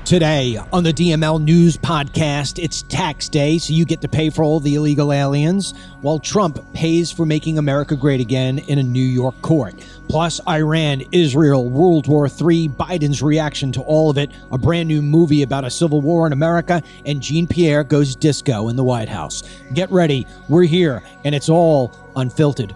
Today on the DML News Podcast, it's tax day, so you get to pay for all the illegal aliens, while Trump pays for making America great again in a New York court. Plus, Iran, Israel, World War III, Biden's reaction to all of it, a brand new movie about a civil war in America, and Jean-Pierre goes disco in the White House. Get ready, we're here, and it's all unfiltered.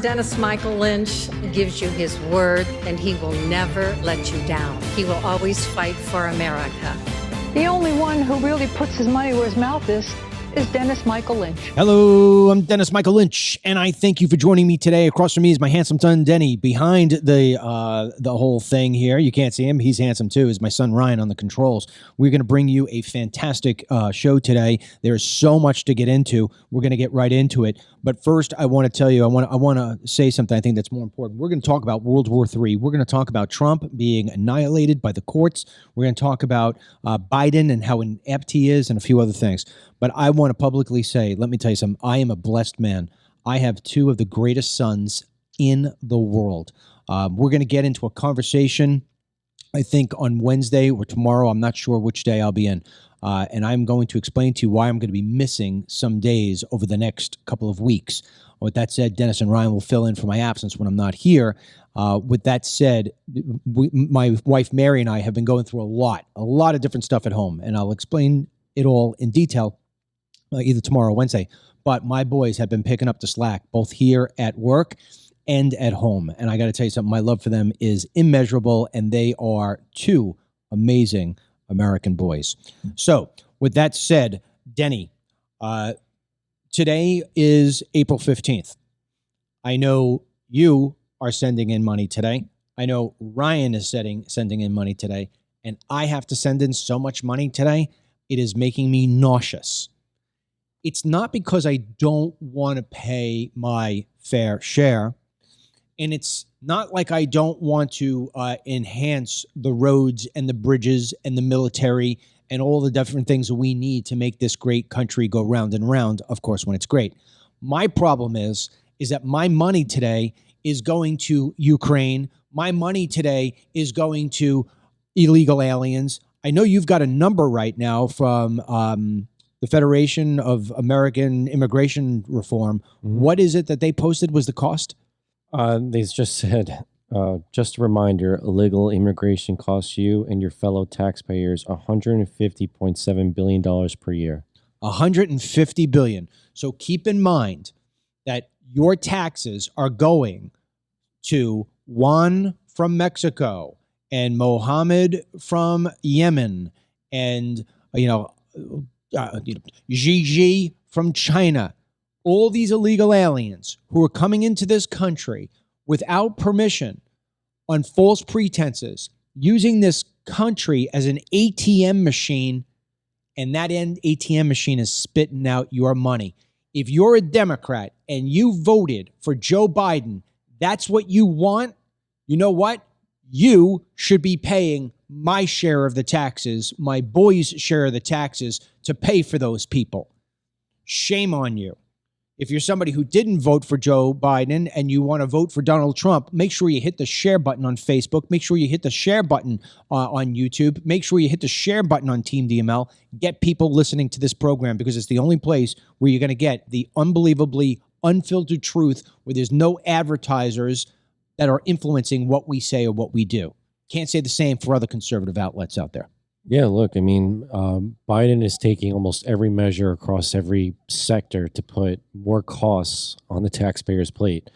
Dennis Michael Lynch gives you his word, and he will never let you down. He will always fight for America. The only one who really puts his money where his mouth is Dennis Michael Lynch. Hello, I'm Dennis Michael Lynch, and I thank you for joining me today. Across from me is my handsome son, Denny. Behind the whole thing here, you can't see him. He's handsome too. Is my son Ryan on the controls. We're going to bring you a fantastic show today. There's so much to get into. We're going to get right into it. But first, I want to tell you, I want to say something I think that's more important. We're going to talk about World War III. We're going to talk about Trump being annihilated by the courts. We're going to talk about Biden and how inept he is and a few other things. But I want to publicly say, let me tell you something. I am a blessed man. I have two of the greatest sons in the world. We're going to get into a conversation, I think, on Wednesday or tomorrow. I'm not sure which day I'll be in. And I'm going to explain to you why I'm going to be missing some days over the next couple of weeks. With that said, Dennis and Ryan will fill in for my absence when I'm not here. With that said, my wife Mary and I have been going through a lot of different stuff at home. And I'll explain it all in detail either tomorrow or Wednesday. But my boys have been picking up the slack, both here at work and at home. And I got to tell you something, my love for them is immeasurable, and they are two amazing American boys. So with that said, Denny, today is April 15th. I know you are sending in money today. I know Ryan is sending in money today, and I have to send in so much money today, it is making me nauseous. It's not because I don't want to pay my fair share, and it's not like I don't want to enhance the roads and the bridges and the military and all the different things that we need to make this great country go round and round, of course, when it's great. My problem is that my money today is going to Ukraine. My money today is going to illegal aliens. I know you've got a number right now from the Federation of American Immigration Reform. Mm-hmm. What is it that they posted was the cost? They just said, just a reminder, illegal immigration costs you and your fellow taxpayers $150.7 billion per year. $150 billion. So keep in mind that your taxes are going to Juan from Mexico and Mohammed from Yemen and, Gigi from China. All these illegal aliens who are coming into this country without permission on false pretenses, using this country as an ATM machine, and that ATM machine is spitting out your money. If you're a Democrat and you voted for Joe Biden, that's what you want. You know what? You should be paying my share of the taxes, my boys' share of the taxes, to pay for those people. Shame on you. If you're somebody who didn't vote for Joe Biden and you want to vote for Donald Trump, make sure you hit the share button on Facebook. Make sure you hit the share button on YouTube. Make sure you hit the share button on Team DML. Get people listening to this program, because it's the only place where you're going to get the unbelievably unfiltered truth, where there's no advertisers that are influencing what we say or what we do. Can't say the same for other conservative outlets out there. Yeah, look, I mean, Biden is taking almost every measure across every sector to put more costs on the taxpayer's plate.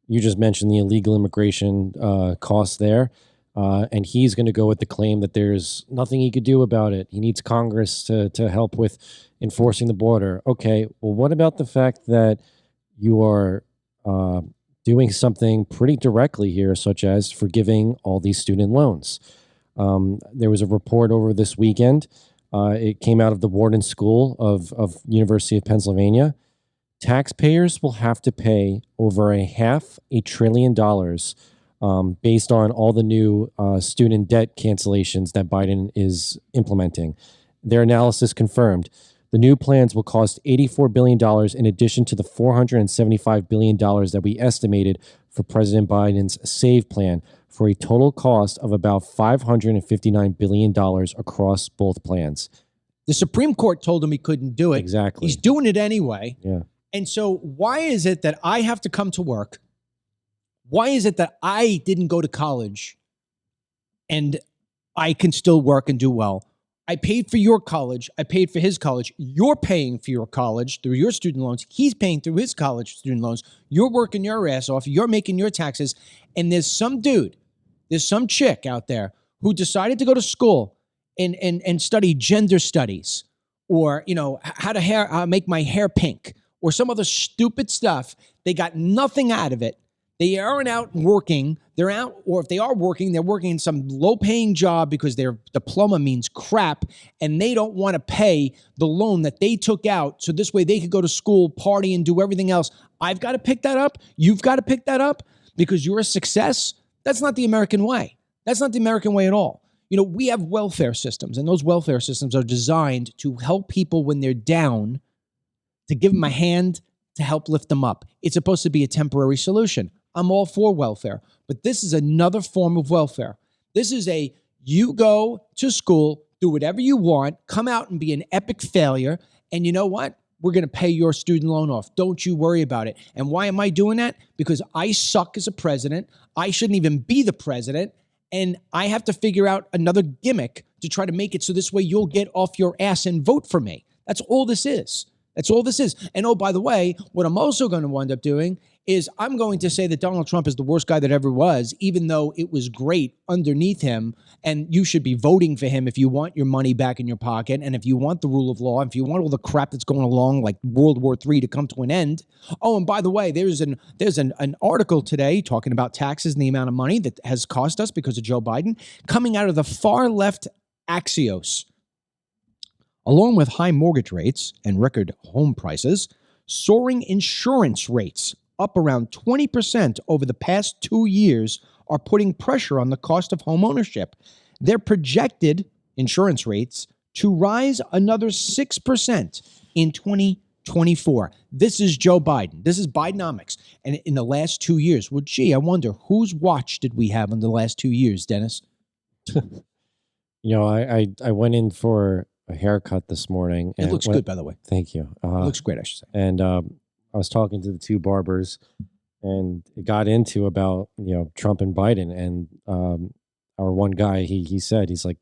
You just mentioned the illegal immigration costs there, and he's going to go with the claim that there's nothing he could do about it. He needs Congress to help with enforcing the border. Okay, well, what about the fact that you are doing something pretty directly here, such as forgiving all these student loans? There was a report over this weekend. It came out of the Wharton School of University of Pennsylvania. Taxpayers will have to pay over $500 billion based on all the new student debt cancellations that Biden is implementing. Their analysis confirmed the new plans will cost $84 billion in addition to the $475 billion that we estimated for President Biden's SAVE plan, for a total cost of about $559 billion across both plans. The Supreme Court told him he couldn't do it. Exactly. He's doing it anyway. Yeah. And so why is it that I have to come to work? Why is it that I didn't go to college and I can still work and do well? I paid for your college. I paid for his college. You're paying for your college through your student loans. He's paying through his college student loans. You're working your ass off. You're making your taxes. And there's some dude, there's some chick out there who decided to go to school and study gender studies, or, you know, how to make my hair pink, or some other stupid stuff. They got nothing out of it. They aren't out working. They're out, or if they are working, they're working in some low-paying job because their diploma means crap, and they don't want to pay the loan that they took out, so this way they could go to school, party, and do everything else. I've got to pick that up. You've got to pick that up because you're a success. That's not the American way. That's not the American way at all. You know, we have welfare systems, and those welfare systems are designed to help people when they're down, to give them a hand to help lift them up. It's supposed to be a temporary solution. I'm all for welfare, but this is another form of welfare. This is you go to school, do whatever you want, come out and be an epic failure, and you know what? We're going to pay your student loan off. Don't you worry about it. And why am I doing that? Because I suck as a president. I shouldn't even be the president, and I have to figure out another gimmick to try to make it so this way you'll get off your ass and vote for me. That's all this is. That's all this is. And oh, by the way, what I'm also going to wind up doing is I'm going to say that Donald Trump is the worst guy that ever was, even though it was great underneath him. And you should be voting for him if you want your money back in your pocket, and if you want the rule of law, if you want all the crap that's going along like World War III to come to an end. Oh, and by the way, there's an article today talking about taxes and the amount of money that has cost us because of Joe Biden, coming out of the far left Axios. Along with high mortgage rates and record home prices, soaring insurance rates up around 20% over the past 2 years are putting pressure on the cost of home ownership. They're projected insurance rates to rise another 6% in 2024. This is Joe Biden. This is Bidenomics. And in the last 2 years, well, gee, I wonder whose watch did we have in the last 2 years, Dennis? You know, I went in for a haircut this morning. It looks good, by the way. Thank you. It looks great, I should say. And I was talking to the two barbers, and it got into about, you know, Trump and Biden. And our one guy, he said, he's like,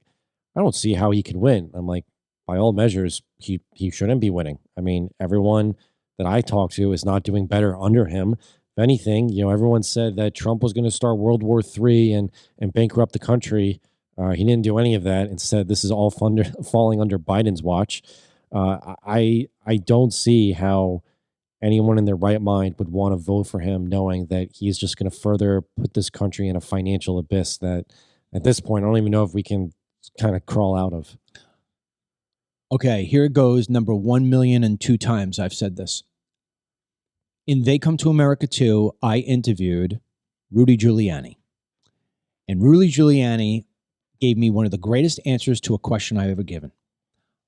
I don't see how he can win. I'm like, by all measures, he shouldn't be winning. I mean, everyone that I talk to is not doing better under him. If anything, you know, everyone said that Trump was going to start World War III and bankrupt the country. He didn't do any of that. Instead, this is all falling under Biden's watch. I don't see how anyone in their right mind would want to vote for him, knowing that he's just going to further put this country in a financial abyss that at this point, I don't even know if we can kind of crawl out of. Okay, here it goes. Number 1,000,002 times I've said this. In They Come to America 2, I interviewed Rudy Giuliani. And Rudy Giuliani gave me one of the greatest answers to a question I've ever given.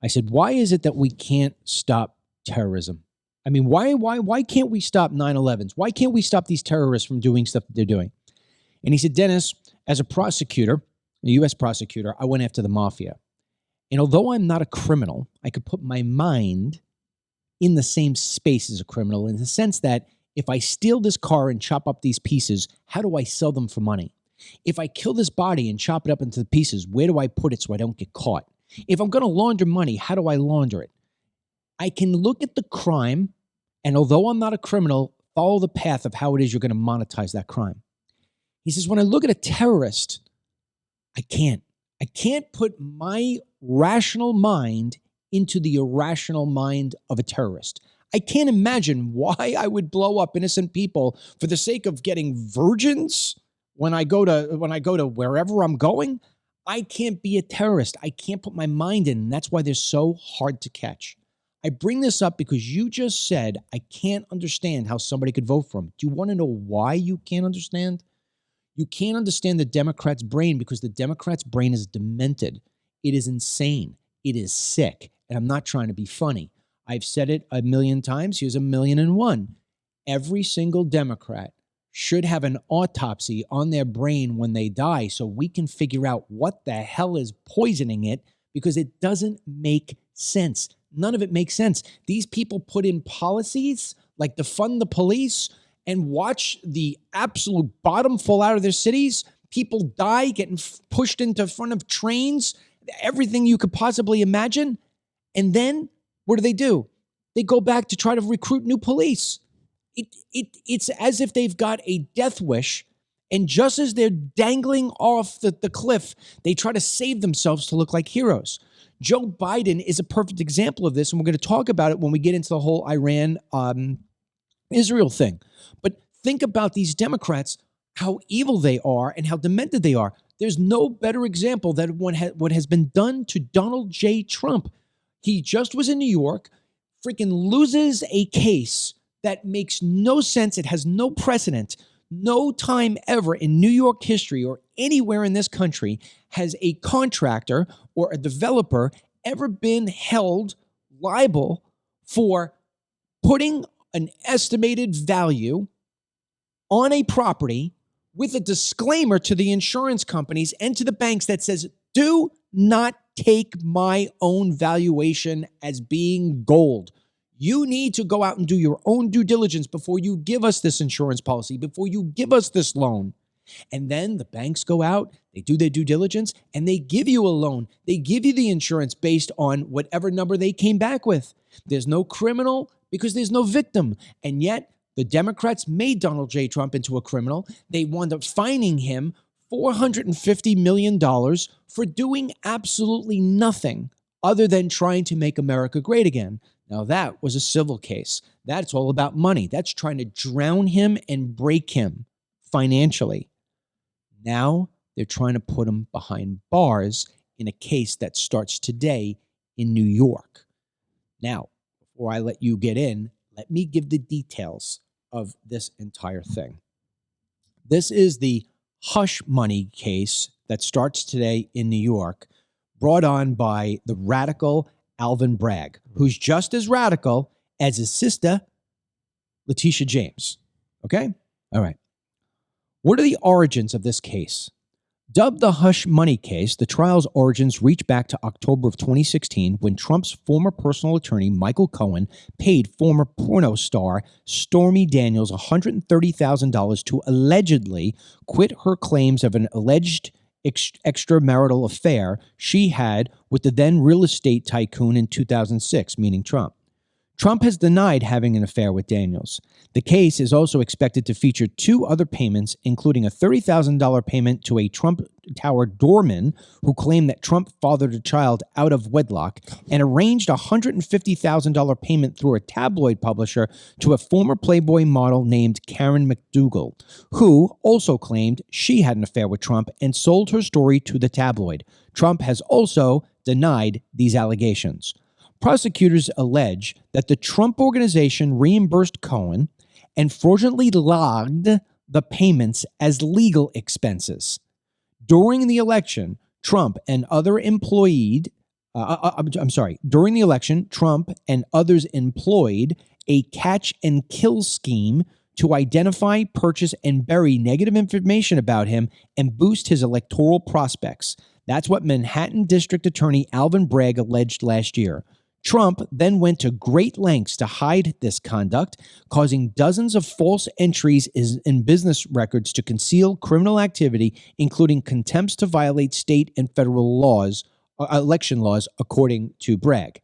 I said, why is it that we can't stop terrorism? I mean, why can't we stop 9/11s? Why can't we stop these terrorists from doing stuff that they're doing? And he said, Dennis, as a prosecutor, a U.S. prosecutor, I went after the mafia. And although I'm not a criminal, I could put my mind in the same space as a criminal in the sense that if I steal this car and chop up these pieces, how do I sell them for money? If I kill this body and chop it up into the pieces, where do I put it so I don't get caught? If I'm going to launder money, how do I launder it? I can look at the crime, and although I'm not a criminal, follow the path of how it is you're going to monetize that crime. He says, when I look at a terrorist, I can't put my rational mind into the irrational mind of a terrorist. I can't imagine why I would blow up innocent people for the sake of getting virgins when I go to wherever I'm going. I can't be a terrorist. I can't put my mind in, and that's why they're so hard to catch. I bring this up because you just said I can't understand how somebody could vote for him. Do you want to know why you can't understand? You can't understand the Democrat's brain because the Democrat's brain is demented. It is insane. It is sick. And I'm not trying to be funny. I've said it 1,000,000 times. Here's 1,000,001. Every single Democrat should have an autopsy on their brain when they die so we can figure out what the hell is poisoning it, because it doesn't make sense. None of it makes sense. These people put in policies like defund the police and watch the absolute bottom fall out of their cities. People die, getting pushed into front of trains, everything you could possibly imagine. And then what do? They go back to try to recruit new police. It's as if they've got a death wish, and just as they're dangling off the cliff, they try to save themselves to look like heroes. Joe Biden is a perfect example of this, and we're going to talk about it when we get into the whole Iran Israel thing. But think about these Democrats, how evil they are and how demented they are. There's no better example than what has been done to Donald J. Trump. He just was in New York, freaking loses a case that makes no sense. It has no precedent. No time ever in New York history or anywhere in this country has a contractor or a developer ever been held liable for putting an estimated value on a property with a disclaimer to the insurance companies and to the banks that says, do not take my own valuation as being gold. You need to go out and do your own due diligence before you give us this insurance policy, before you give us this loan. And then the banks go out, they do their due diligence, and they give you a loan. They give you the insurance based on whatever number they came back with. There's no criminal because there's no victim. And yet the Democrats made Donald J. Trump into a criminal. They wound up fining him $450 million for doing absolutely nothing other than trying to make America great again. Now, that was a civil case. That's all about money. That's trying to drown him and break him financially. Now, they're trying to put him behind bars in a case that starts today in New York. Now, before I let you get in, let me give the details of this entire thing. This is the hush money case that starts today in New York, brought on by the radical Alvin Bragg, who's just as radical as his sister, Letitia James. Okay? All right. What are the origins of this case? Dubbed the hush money case, the trial's origins reach back to October of 2016 when Trump's former personal attorney, Michael Cohen, paid former porno star Stormy Daniels $130,000 to allegedly quit her claims of an alleged extramarital affair she had with the then real estate tycoon in 2006, meaning Trump. Trump has denied having an affair with Daniels. The case is also expected to feature two other payments, including a $30,000 payment to a Trump Tower doorman who claimed that Trump fathered a child out of wedlock, and arranged a $150,000 payment through a tabloid publisher to a former Playboy model named Karen McDougal, who also claimed she had an affair with Trump and sold her story to the tabloid. Trump has also denied these allegations. Prosecutors allege that the Trump Organization reimbursed Cohen and fraudulently logged the payments as legal expenses. During the election, Trump and others employed a catch and kill scheme to identify, purchase, and bury negative information about him and boost his electoral prospects. That's what Manhattan District Attorney Alvin Bragg alleged last year. Trump then went to great lengths to hide this conduct, causing dozens of false entries in business records to conceal criminal activity, including attempts to violate state and federal laws, election laws, according to Bragg.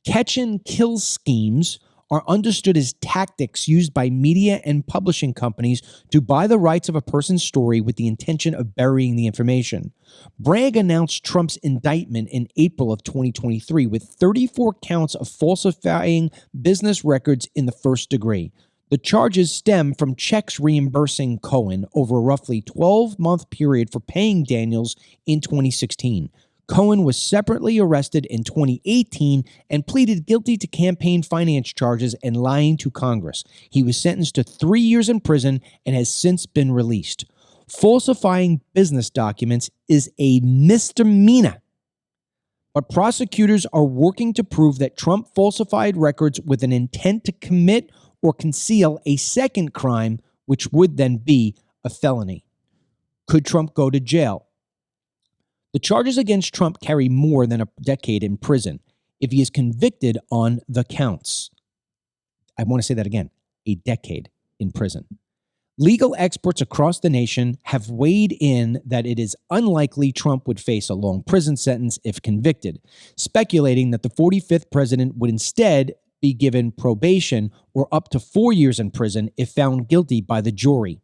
Catch and kill schemes are understood as tactics used by media and publishing companies to buy the rights of a person's story with the intention of burying the information. Bragg announced Trump's indictment in April of 2023 with 34 counts of falsifying business records in the first degree. The charges stem from checks reimbursing Cohen over a roughly 12-month period for paying Daniels in 2016. Cohen was separately arrested in 2018 and pleaded guilty to campaign finance charges and lying to Congress. He was sentenced to 3 years in prison and has since been released. Falsifying business documents is a misdemeanor, but prosecutors are working to prove that Trump falsified records with an intent to commit or conceal a second crime, which would then be a felony. Could Trump go to jail? The charges against Trump carry more than a decade in prison if he is convicted on the counts. I want to say that again, a decade in prison. Legal experts across the nation have weighed in that it is unlikely Trump would face a long prison sentence if convicted, speculating that the 45th president would instead be given probation or up to 4 years in prison if found guilty by the jury.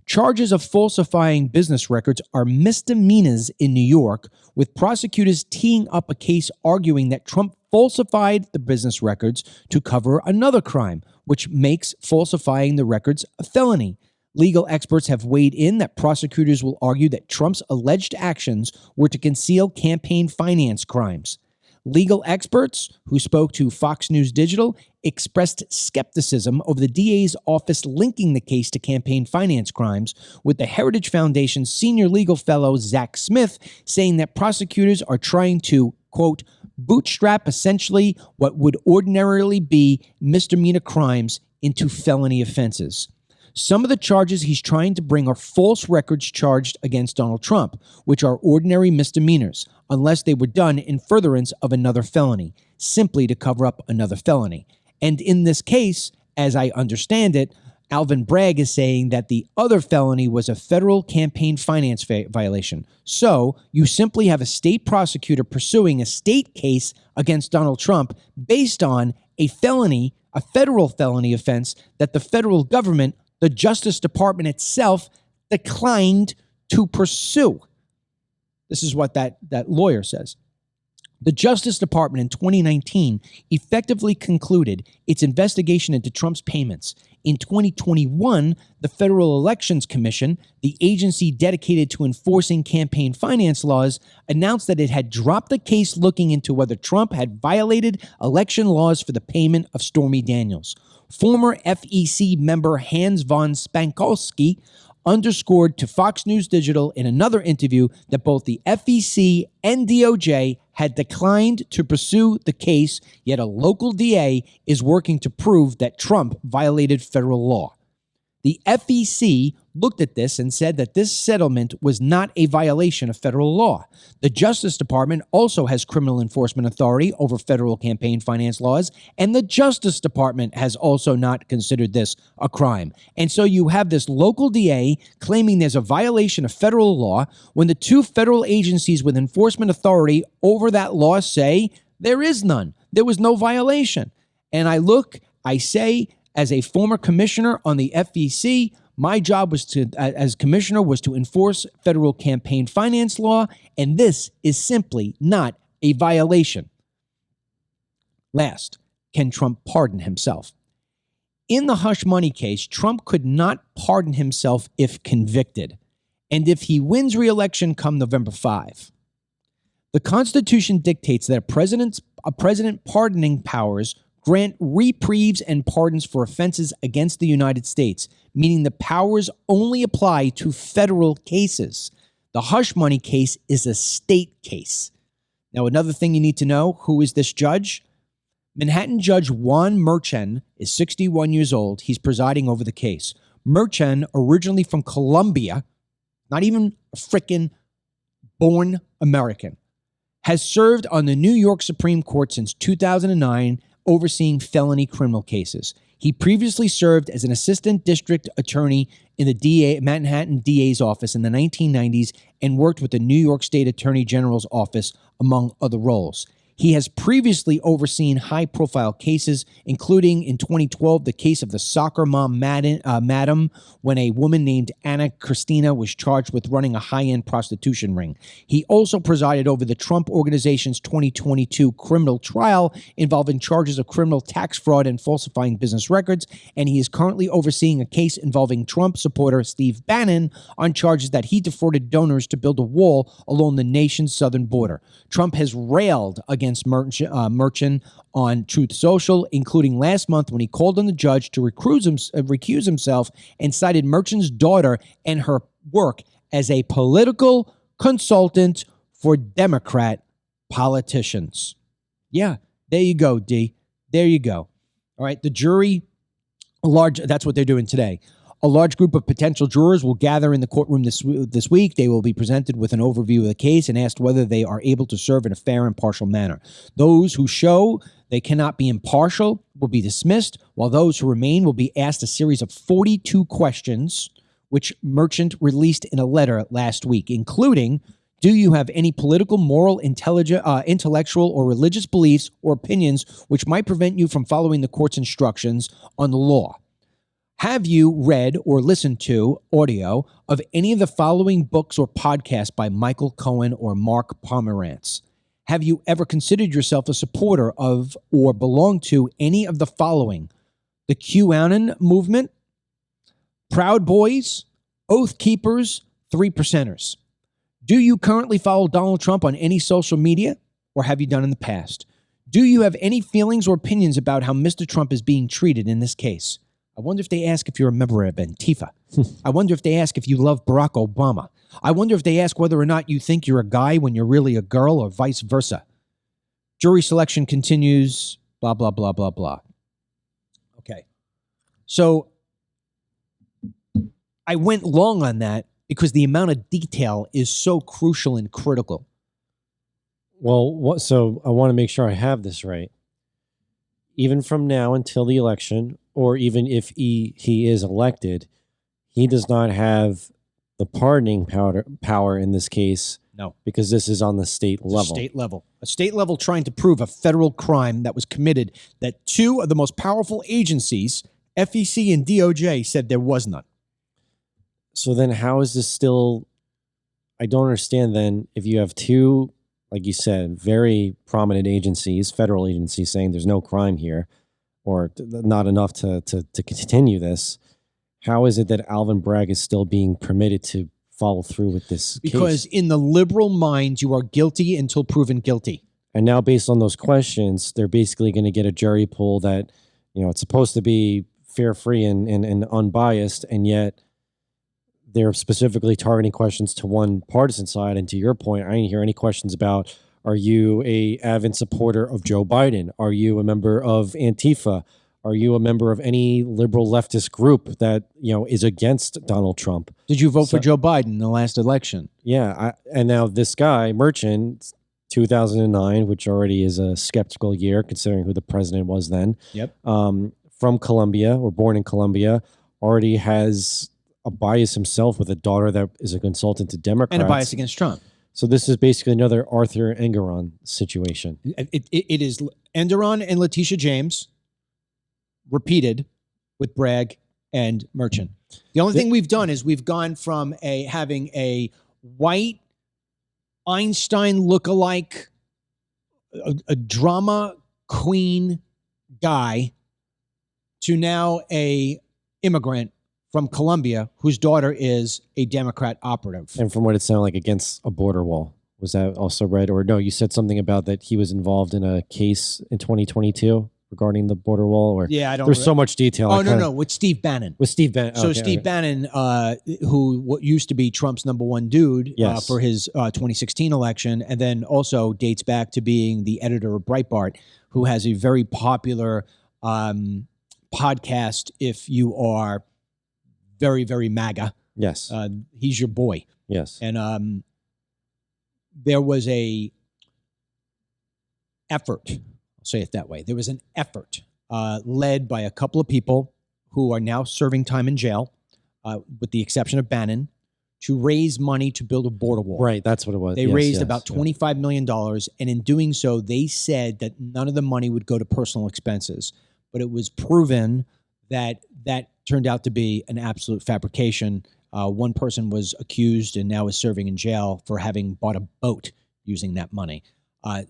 Charges of falsifying business records are misdemeanors in New York, with prosecutors teeing up a case arguing that Trump falsified the business records to cover another crime, which makes falsifying the records a felony. Legal experts have weighed in that prosecutors will argue that Trump's alleged actions were to conceal campaign finance crimes. Legal experts who spoke to Fox News Digital expressed skepticism over the DA's office linking the case to campaign finance crimes, with the Heritage Foundation's senior legal fellow Zach Smith saying that prosecutors are trying to, quote, bootstrap essentially what would ordinarily be misdemeanor crimes into felony offenses. Some of the charges he's trying to bring are false records charged against Donald Trump, which are ordinary misdemeanors, unless they were done in furtherance of another felony, simply to cover up another felony. And in this case, as I understand it, Alvin Bragg is saying that the other felony was a federal campaign finance violation. So you simply have a state prosecutor pursuing a state case against Donald Trump based on a felony, a federal felony offense that the federal government, the Justice Department itself, declined to pursue. This is what that lawyer says. The Justice Department in 2019 effectively concluded its investigation into Trump's payments. In 2021, the Federal Elections Commission, the agency dedicated to enforcing campaign finance laws, announced that it had dropped the case looking into whether Trump had violated election laws for the payment of Stormy Daniels. Former FEC member Hans von Spankowski underscored to Fox News Digital in another interview that both the FEC and DOJ had declined to pursue the case, yet a local DA is working to prove that Trump violated federal law. The FEC looked at this and said that this settlement was not a violation of federal law. The Justice Department also has criminal enforcement authority over federal campaign finance laws, and the Justice Department has also not considered this a crime. And so you have this local DA claiming there's a violation of federal law when the two federal agencies with enforcement authority over that law say there is none. There was no violation. And I say, as a former commissioner on the FEC, my job was as commissioner was to enforce federal campaign finance law, and this is simply not a violation. Last, can Trump pardon himself? In the hush money case, Trump could not pardon himself if convicted, and if he wins re-election come November 5. The Constitution dictates that a president pardoning powers grant reprieves and pardons for offenses against the United States, meaning the powers only apply to federal cases. The hush money case is a state case. Now, another thing you need to know, who is this judge? Manhattan Judge Juan Merchan is 61 years old. He's presiding over the case. Merchan, originally from Colombia, not even a frickin' born American, has served on the New York Supreme Court since 2009, overseeing felony criminal cases. He previously served as an assistant district attorney in the Manhattan DA's office in the 1990s and worked with the New York State Attorney General's office, among other roles. He has previously overseen high-profile cases, including in 2012, the case of the soccer mom, Madam, when a woman named Anna Christina was charged with running a high-end prostitution ring. He also presided over the Trump Organization's 2022 criminal trial involving charges of criminal tax fraud and falsifying business records, and he is currently overseeing a case involving Trump supporter Steve Bannon on charges that he defrauded donors to build a wall along the nation's southern border. Trump has railed against Merchan on Truth Social, including last month when he called on the judge to recuse himself and cited Merchan's daughter and her work as a political consultant for Democrat politicians. Yeah, there you go, D. There you go. All right, the jury, that's what they're doing today. A large group of potential jurors will gather in the courtroom this week. They will be presented with an overview of the case and asked whether they are able to serve in a fair and impartial manner. Those who show they cannot be impartial will be dismissed, while those who remain will be asked a series of 42 questions, which Merchant released in a letter last week, including, do you have any political, moral, intellectual, or religious beliefs or opinions which might prevent you from following the court's instructions on the law? Have you read or listened to audio of any of the following books or podcasts by Michael Cohen or Mark Pomerantz? Have you ever considered yourself a supporter of or belong to any of the following? The QAnon movement, Proud Boys, Oath Keepers, Three Percenters. Do you currently follow Donald Trump on any social media, or have you done in the past? Do you have any feelings or opinions about how Mr. Trump is being treated in this case? I wonder if they ask if you're a member of Antifa. I wonder if they ask if you love Barack Obama. I wonder if they ask whether or not you think you're a guy when you're really a girl, or vice versa. Jury selection continues, blah, blah, blah, blah, blah. Okay. So I went long on that because the amount of detail is so crucial and critical. Well, so I want to make sure I have this right. Even from now until the election, or even if he is elected, he does not have the pardoning power in this case. No. Because this is on the state level. State level. A state level trying to prove a federal crime that was committed that two of the most powerful agencies, FEC and DOJ, said there was none. So then how is this still... I don't understand then if you have two, like you said, very prominent agencies, federal agencies saying there's no crime here, or not enough to continue this. How is it that Alvin Bragg is still being permitted to follow through with this Because case? in the liberal mind, you are guilty until proven guilty. And now based on those questions, they're basically going to get a jury pool that, it's supposed to be fair, free, and unbiased, and yet they're specifically targeting questions to one partisan side. And to your point, I didn't hear any questions about, are you a avid supporter of Joe Biden? Are you a member of Antifa? Are you a member of any liberal leftist group that, is against Donald Trump? Did you vote for Joe Biden in the last election? Yeah. And now this guy, Merchant, 2009, which already is a skeptical year considering who the president was then. Yep. From Colombia, or born in Colombia, already has a bias himself with a daughter that is a consultant to Democrats. And a bias against Trump. So this is basically another Arthur Engeron situation. It is Engeron and Letitia James repeated with Bragg and Merchant. The only thing we've done is we've gone from having a white Einstein lookalike, a drama queen guy, to now a immigrant from Colombia whose daughter is a Democrat operative. And from what it sounded like, against a border wall. Was that also right? Or no, you said something about that he was involved in a case in 2022 regarding the border wall? Or yeah, I don't. There's so much detail. Oh, no, with Steve Bannon. With Steve Bannon. So Steve Bannon, who used to be Trump's number one dude for his 2016 election, and then also dates back to being the editor of Breitbart, who has a very popular podcast if you are very, very MAGA. Yes. He's your boy. Yes. And there was a effort, I'll say it that way. There was an effort led by a couple of people who are now serving time in jail, with the exception of Bannon, to raise money to build a border wall. Right, that's what it was. They raised about $25 million, and in doing so, they said that none of the money would go to personal expenses. But it was proven that that turned out to be an absolute fabrication. One person was accused and now is serving in jail for having bought a boat using that money.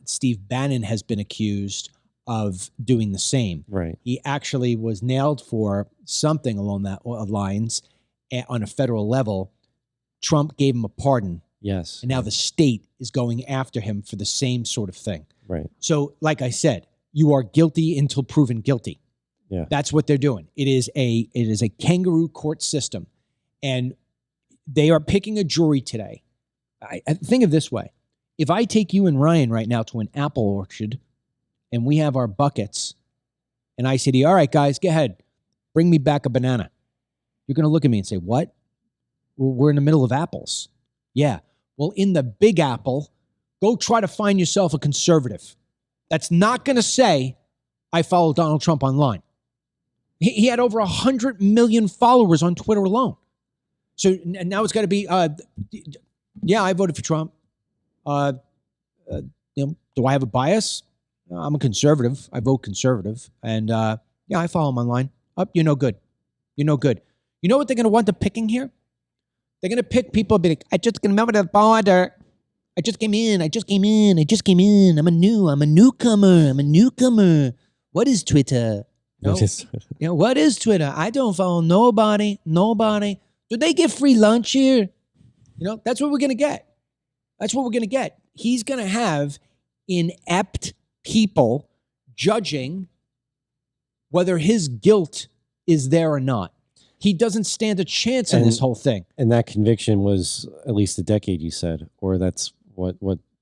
Steve Bannon has been accused of doing the same. Right. He actually was nailed for something along that lines on a federal level. Trump gave him a pardon. Yes. And now the state is going after him for the same sort of thing. Right. So, like I said, you are guilty until proven guilty. Yeah. That's what they're doing. It is a kangaroo court system. And they are picking a jury today. I think of this way. If I take you and Ryan right now to an apple orchard and we have our buckets and I say to you, all right, guys, go ahead. Bring me back a banana. You're going to look at me and say, what? We're in the middle of apples. Yeah. Well, in the big apple, go try to find yourself a conservative that's not going to say, I follow Donald Trump online. He had over 100 million followers on Twitter alone. So now it's got to be, yeah, I voted for Trump. Do I have a bias? I'm a conservative. I vote conservative. And yeah, I follow him online. You're no good. You're no good. You know what they're going to want the picking here? They're going to pick people be like, I just came over the border. I just came in. I'm a newcomer. What is Twitter? No. What is Twitter? I don't follow nobody. Do they get free lunch here? That's what we're going to get. He's going to have inept people judging whether his guilt is there or not. He doesn't stand a chance in this whole thing. And that conviction was at least a decade, you said, or that's what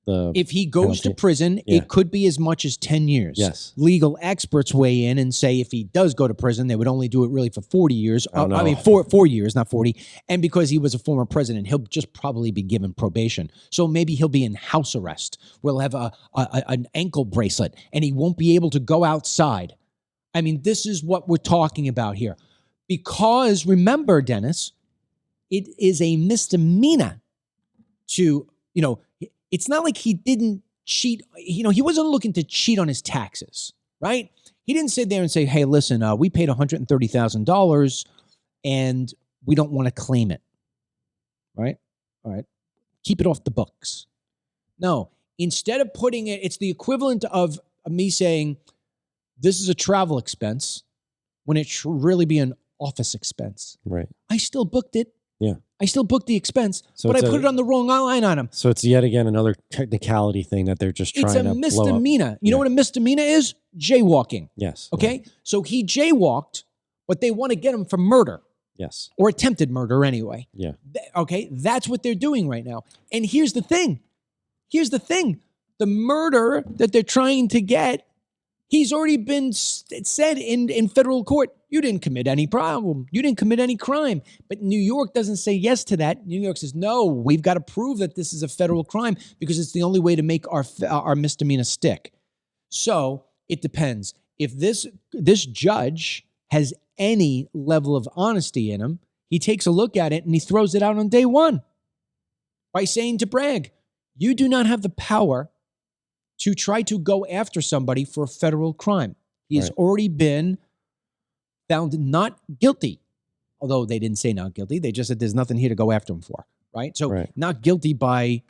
the... If he goes to prison, it could be as much as 10 years. Yes. Legal experts weigh in and say if he does go to prison, they would only do it really for 40 years. Oh, no. I mean, 4 years, not 40. And because he was a former president, he'll just probably be given probation. So maybe he'll be in house arrest. We'll have an ankle bracelet, and he won't be able to go outside. I mean, this is what we're talking about here. Because remember, Dennis, it is a misdemeanor to, it's not like he didn't cheat. He wasn't looking to cheat on his taxes, right? He didn't sit there and say, hey, listen, we paid $130,000 and we don't want to claim it, right? All right. Keep it off the books. No, instead of putting it, it's the equivalent of me saying, this is a travel expense when it should really be an office expense. Right. I still booked it. Yeah. I still booked the expense, but I put it on the wrong line item. So it's yet again another technicality thing that they're just trying to blow up. It's a misdemeanor. You know what a misdemeanor is? Jaywalking. Yes. Okay? Right. So he jaywalked, but they want to get him for murder. Yes. Or attempted murder anyway. Yeah. Okay? That's what they're doing right now. And here's the thing. The murder that they're trying to get, he's already been said in federal court, you didn't commit any problem. You didn't commit any crime. But New York doesn't say yes to that. New York says, no, we've got to prove that this is a federal crime because it's the only way to make our misdemeanor stick. So it depends. If this judge has any level of honesty in him, he takes a look at it and he throws it out on day one by saying to Bragg, you do not have the power to try to go after somebody for a federal crime. He has already been found not guilty, although they didn't say not guilty. They just said there's nothing here to go after him for, right? So not guilty by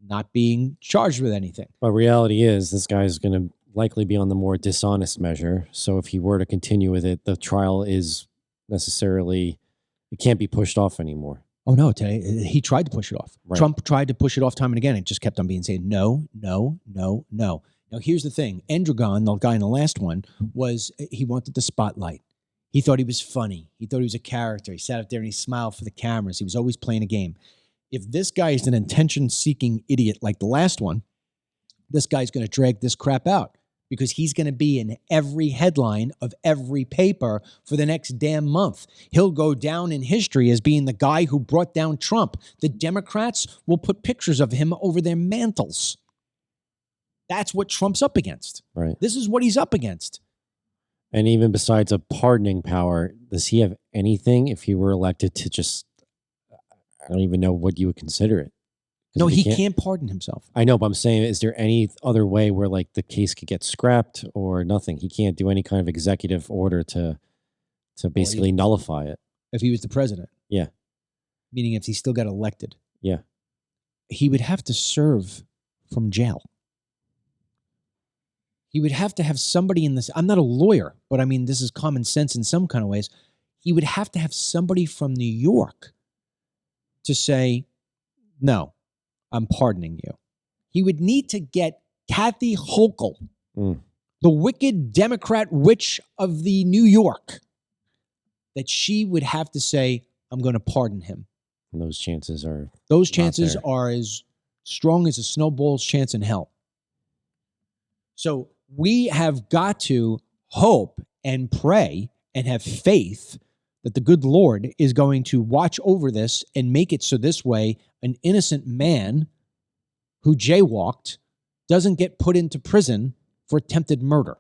not being charged with anything. But reality is this guy's going to likely be on the more dishonest measure. So if he were to continue with it, the trial is necessarily, it can't be pushed off anymore. Oh, no, today he tried to push it off. Right. Trump tried to push it off time and again. It just kept on being saying, no. Now, here's the thing. Endragon, the guy in the last one, he wanted the spotlight. He thought he was funny. He thought he was a character. He sat up there and he smiled for the cameras. He was always playing a game. If this guy is an attention-seeking idiot like the last one, this guy's going to drag this crap out because he's going to be in every headline of every paper for the next damn month. He'll go down in history as being the guy who brought down Trump. The Democrats will put pictures of him over their mantles. That's what Trump's up against. Right. This is what he's up against. And even besides a pardoning power, does he have anything if he were elected to just, I don't even know what you would consider it. No, he can't pardon himself. I know, but I'm saying, is there any other way where like the case could get scrapped or nothing? He can't do any kind of executive order to basically nullify it. If he was the president. Yeah. Meaning if he still got elected. Yeah. He would have to serve from jail. He would have to have somebody in this. I'm not a lawyer, but I mean, this is common sense in some kind of ways. He would have to have somebody from New York to say, no, I'm pardoning you. He would need to get Kathy Hochul, the wicked Democrat witch of the New York, that she would have to say, I'm going to pardon him. And those chances are as strong as a snowball's chance in hell. So we have got to hope and pray and have faith that the good Lord is going to watch over this and make it so this way an innocent man who jaywalked doesn't get put into prison for attempted murder.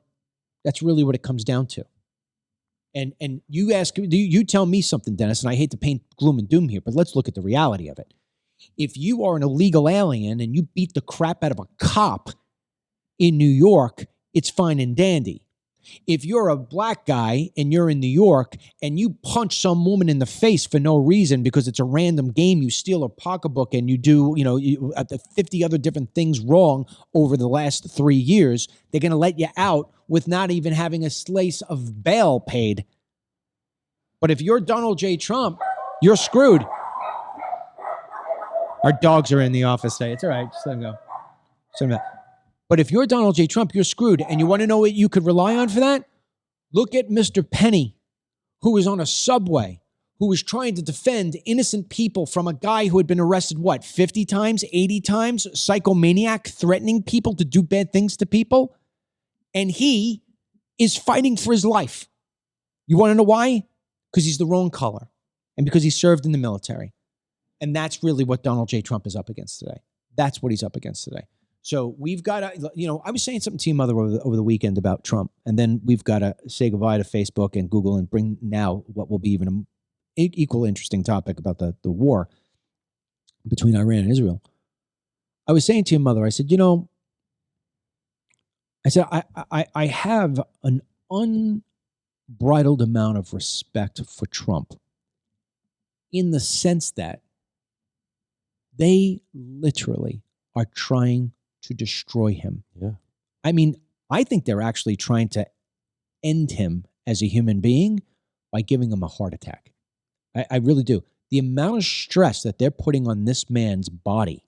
That's really what it comes down to. And you tell me something, Dennis, and I hate to paint gloom and doom here, but let's look at the reality of it. If you are an illegal alien and you beat the crap out of a cop in New York, it's fine and dandy. If you're a black guy and you're in New York and you punch some woman in the face for no reason because it's a random game, you steal a pocketbook and you do, 50 other different things wrong over the last 3 years, they're going to let you out with not even having a slice of bail paid. But if you're Donald J. Trump, you're screwed. Our dogs are in the office today. It's all right. Just let them go. Just let them go. But if you're Donald J. Trump, you're screwed. And you want to know what you could rely on for that? Look at Mr. Penny, who was on a subway, who was trying to defend innocent people from a guy who had been arrested, 50 times, 80 times, psychomaniac, threatening people to do bad things to people. And he is fighting for his life. You want to know why? Because he's the wrong color and because he served in the military. And that's really what Donald J. Trump is up against today. That's what he's up against today. So we've got to, I was saying something to your mother over the weekend about Trump, and then we've got to say goodbye to Facebook and Google and bring now what will be even an equal interesting topic about the war between Iran and Israel. I was saying to your mother, I said, I have an unbridled amount of respect for Trump in the sense that they literally are trying to destroy him. Yeah. I mean, I think they're actually trying to end him as a human being by giving him a heart attack. I really do. The amount of stress that they're putting on this man's body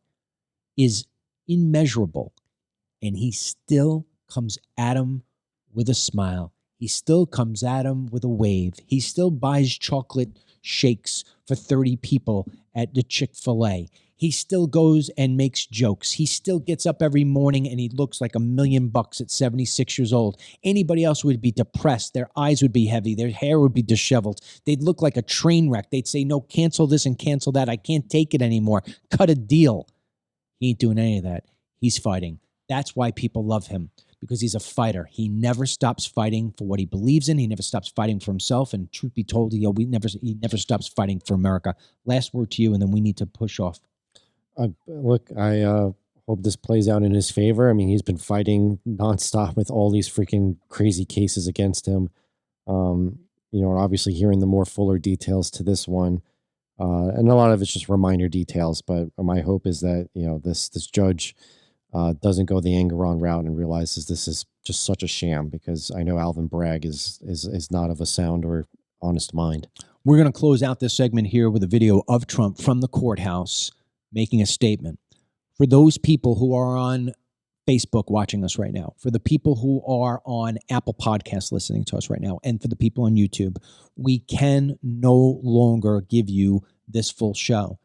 is immeasurable. And he still comes at him with a smile. He still comes at him with a wave. He still buys chocolate shakes for 30 people at the Chick-fil-A. He still goes and makes jokes. He still gets up every morning and he looks like $1 million at 76 years old. Anybody else would be depressed. Their eyes would be heavy. Their hair would be disheveled. They'd look like a train wreck. They'd say, no, cancel this and cancel that. I can't take it anymore. Cut a deal. He ain't doing any of that. He's fighting. That's why people love him, because he's a fighter. He never stops fighting for what he believes in. He never stops fighting for himself. And truth be told, he never stops fighting for America. Last word to you, and then we need to push off. Look, I hope this plays out in his favor. I mean, he's been fighting nonstop with all these freaking crazy cases against him. Obviously hearing the more fuller details to this one. And a lot of it's just reminder details. But my hope is that, this judge doesn't go the Engeron route and realizes this is just such a sham, because I know Alvin Bragg is not of a sound or honest mind. We're going to close out this segment here with a video of Trump from the courthouse making a statement. For those people who are on Facebook watching us right now, for the people who are on Apple Podcasts listening to us right now, and for the people on YouTube, we can no longer give you this full show.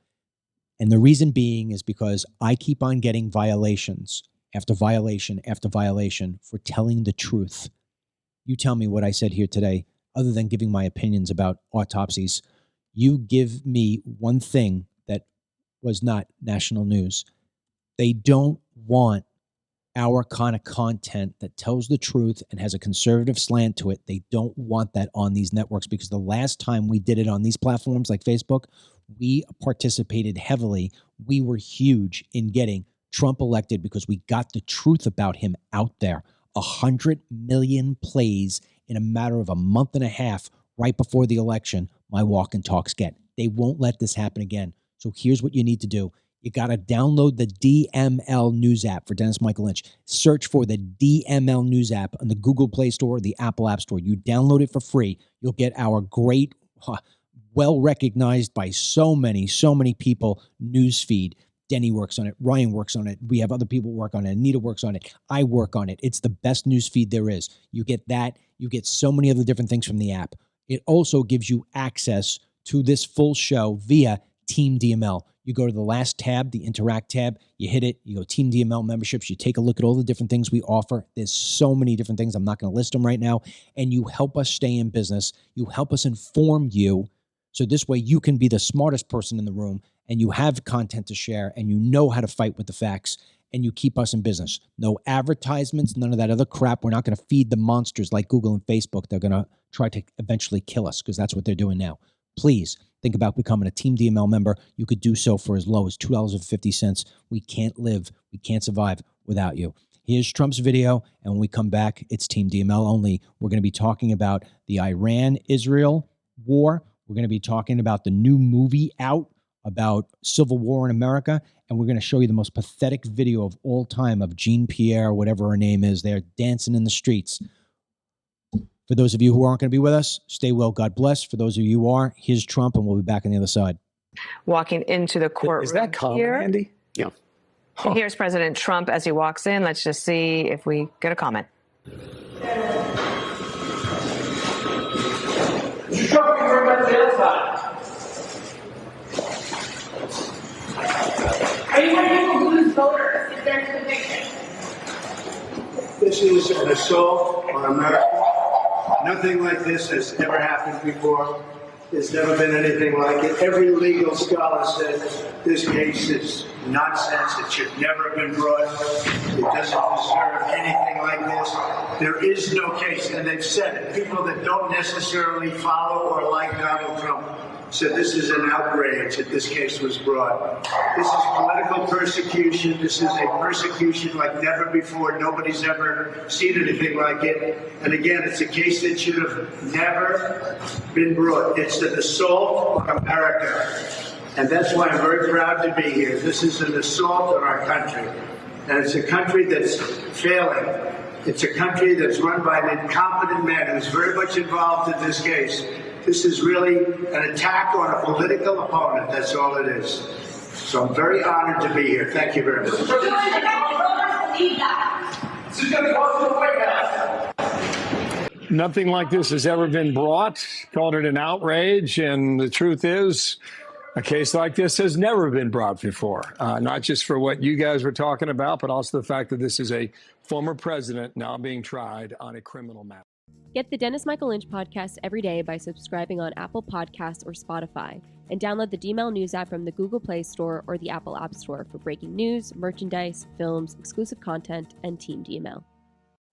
And the reason being is because I keep on getting violations after violation after violation for telling the truth. You tell me what I said here today, other than giving my opinions about autopsies. You give me one thing that was not national news. They don't want our kind of content that tells the truth and has a conservative slant to it. They don't want that on these networks, because the last time we did it on these platforms like Facebook, we participated heavily. We were huge in getting Trump elected because we got the truth about him out there. 100 million plays in a matter of a month and a half right before the election. My walk and talks get. They won't let this happen again. So here's what you need to do. You got to download the DML News app for Dennis Michael Lynch. Search for the DML News app on the Google Play Store or the Apple App Store. You download it for free. You'll get our great, well-recognized by so many people news feed. Denny works on it. Ryan works on it. We have other people work on it. Anita works on it. I work on it. It's the best news feed there is. You get that. You get so many other different things from the app. It also gives you access to this full show via Team DML. You go to the last tab, the Interact tab, you hit it, you go Team DML memberships, you take a look at all the different things we offer. There's so many different things. I'm not going to list them right now. And you help us stay in business. You help us inform you. So this way you can be the smartest person in the room and you have content to share and you know how to fight with the facts and you keep us in business. No advertisements, none of that other crap. We're not going to feed the monsters like Google and Facebook. They're going to try to eventually kill us because that's what they're doing now. Please think about becoming a Team DML member. You could do so for as low as $2.50. We can't live, we can't survive without you. Here's Trump's video, and when we come back, it's Team DML only. We're going to be talking about the Iran-Israel war. We're going to be talking about the new movie out about civil war in America, and we're going to show you the most pathetic video of all time of Jean Pierre, whatever her name is, there dancing in the streets. For those of you who aren't going to be with us, stay well, God bless. For those of you who are, here's Trump, and we'll be back on the other side. Walking into the courtroom. Is that common, here. Andy? Yeah. And here's President Trump as he walks in. Let's just see if we get a comment. Are you going to lose voters if there's conviction? This is an assault on America. Nothing like this has ever happened before. There's never been anything like it. Every legal scholar says this case is nonsense. It should never have been brought. It doesn't deserve anything like this. There is no case, and they've said it. People that don't necessarily follow or like Donald Trump said this is an outrage that this case was brought. This is political persecution. This is a persecution like never before. Nobody's ever seen anything like it. And again, it's a case that should have never been brought. It's an assault on America. And that's why I'm very proud to be here. This is an assault on our country. And it's a country that's failing. It's a country that's run by an incompetent man who's very much involved in this case. This is really an attack on a political opponent. That's all it is. So I'm very honored to be here. Thank you very much. This is going to go to the White House. Nothing like this has ever been brought. Called it an outrage. And the truth is, a case like this has never been brought before. Not just for what you guys were talking about, but also the fact that this is a former president now being tried on a criminal matter. Get the Dennis Michael Lynch podcast every day by subscribing on Apple Podcasts or Spotify, and download the DML News app from the Google Play Store or the Apple App Store for breaking news, merchandise, films, exclusive content, and Team DML.